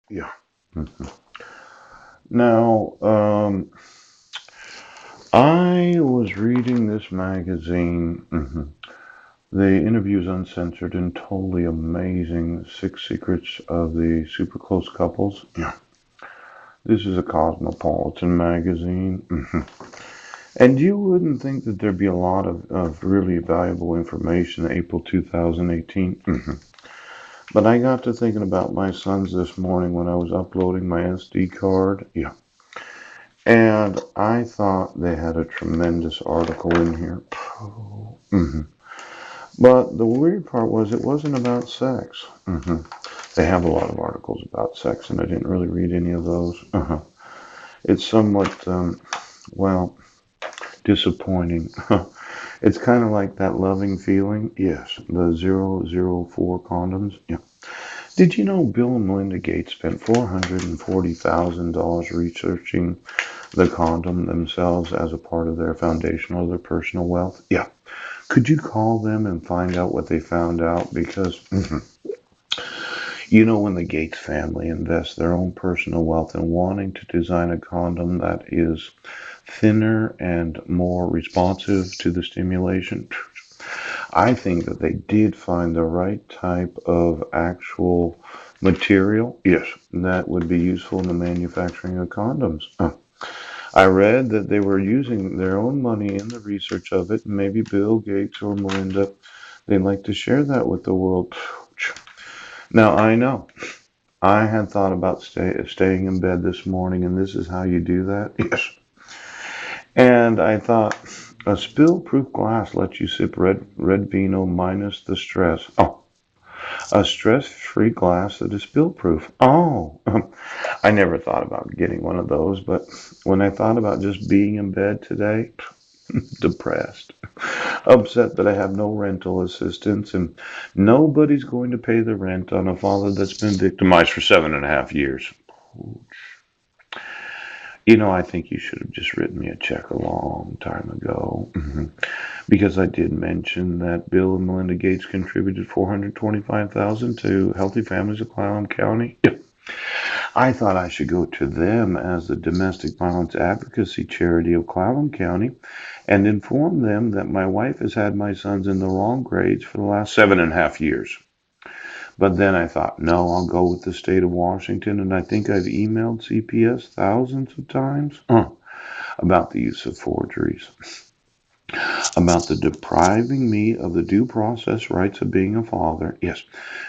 Yeah. Mhm. Now, I was reading this magazine, the Interviews Uncensored and Totally Amazing Six Secrets of the Super Close Couples. Yeah. This is a Cosmopolitan magazine. And you wouldn't think that there'd be a lot of really valuable information in April 2018. But I got to thinking about my sons this morning when I was uploading my SD card. Yeah. And I thought they had a tremendous article in here. hmm But the weird part was it wasn't about sex. They have a lot of articles about sex, and I didn't really read any of those. It's somewhat, well, disappointing. It's kind of like that loving feeling. Yes, the 004 condoms. Yeah. Did you know Bill and Melinda Gates spent $440,000 researching the condom themselves as a part of their foundation or their personal wealth? Yeah. Could you call them and find out what they found out? Because when the Gates family invests their own personal wealth in wanting to design a condom that is thinner and more responsive to the stimulation, I think that they did find the right type of actual material, yes, that would be useful in the manufacturing of condoms. I read that they were using their own money in the research of it. Maybe Bill Gates or Melinda, they'd like to share that with the world. Now, I know I had thought about staying in bed this morning, and this is how you do that. Yes. And I thought, a spill-proof glass lets you sip red vino minus the stress. Oh, a stress-free glass that is spill-proof. Oh, I never thought about getting one of those, but when I thought about just being in bed today, depressed, upset that I have no rental assistance and nobody's going to pay the rent on a father that's been victimized for 7.5 years. I think you should have just written me a check a long time ago. Because I did mention that Bill and Melinda Gates contributed $425,000 to Healthy Families of Clallam County. I thought I should go to them as the domestic violence advocacy charity of Clallam County and inform them that my wife has had my sons in the wrong grades for the last 7.5 years. But then I thought, no, I'll go with the state of Washington, and I think I've emailed CPS thousands of times about the use of forgeries, about the depriving me of the due process rights of being a father. Yes.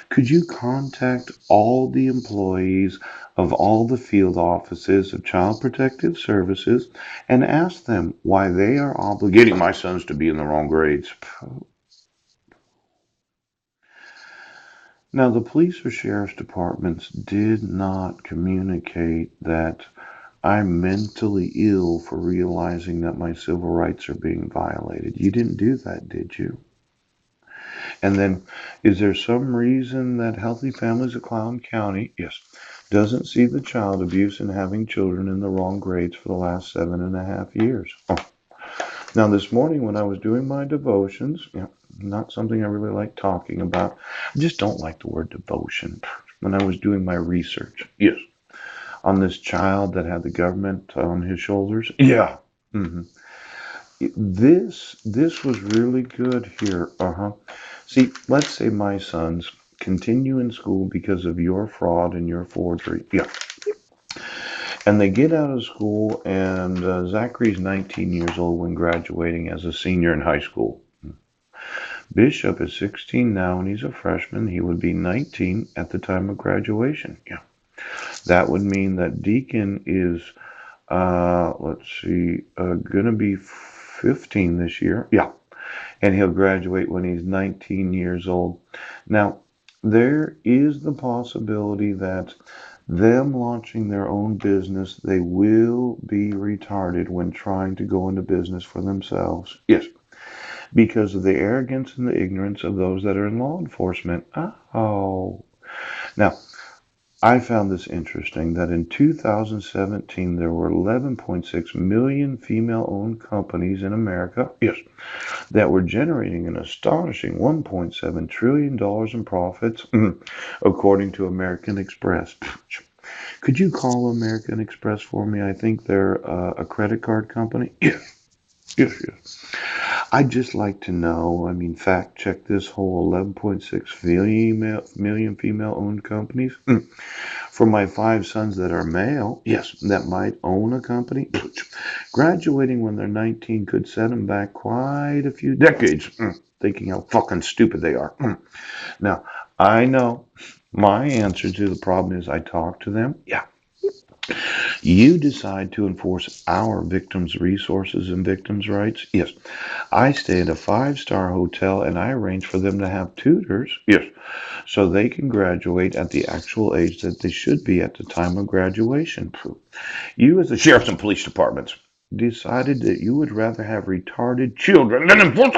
Could you contact all the employees of all the field offices of Child Protective Services and ask them why they are obligating my sons to be in the wrong grades? Now, the police or sheriff's departments did not communicate that I'm mentally ill for realizing that my civil rights are being violated. You didn't do that, did you? And then, is there some reason that Healthy Families of Clallam County, yes, doesn't see the child abuse and having children in the wrong grades for the last 7.5 years? Oh. Now, this morning when I was doing my devotions, not something I really like talking about. I just don't like the word devotion. When I was doing my research, yes, on this child that had the government on his shoulders, yeah. hmm this was really good here. See, let's say my sons continue in school because of your fraud and your forgery. Yeah. And they get out of school, and Zachary's 19 years old when graduating as a senior in high school. Bishop is 16 now, and he's a freshman. He would be 19 at the time of graduation. Yeah. That would mean that Deacon is, let's see, going to be 15 this year. Yeah. And he'll graduate when he's 19 years old. Now, there is the possibility that them launching their own business, they will be retarded when trying to go into business for themselves. Yes, because of the arrogance and the ignorance of those that are in law enforcement. Oh. Now, I found this interesting that in 2017 there were 11.6 million female-owned companies in America. Yes, that were generating an astonishing $1.7 trillion in profits, according to American Express. Could you call American Express for me? I think they're a credit card company. Yes, yes, yes. I'd just like to know, I mean, fact check this whole 11.6 million female-owned companies. For my five sons that are male, yes, that might own a company, graduating when they're 19 could set them back quite a few decades, thinking how fucking stupid they are. Now, I know my answer to the problem is I talk to them. Yeah. You decide to enforce our victims' resources and victims' rights. Yes. I stay at a five-star hotel and I arrange for them to have tutors. Yes. So they can graduate at the actual age that they should be at the time of graduation. You, as the sheriffs and police departments, decided that you would rather have retarded children than enforce.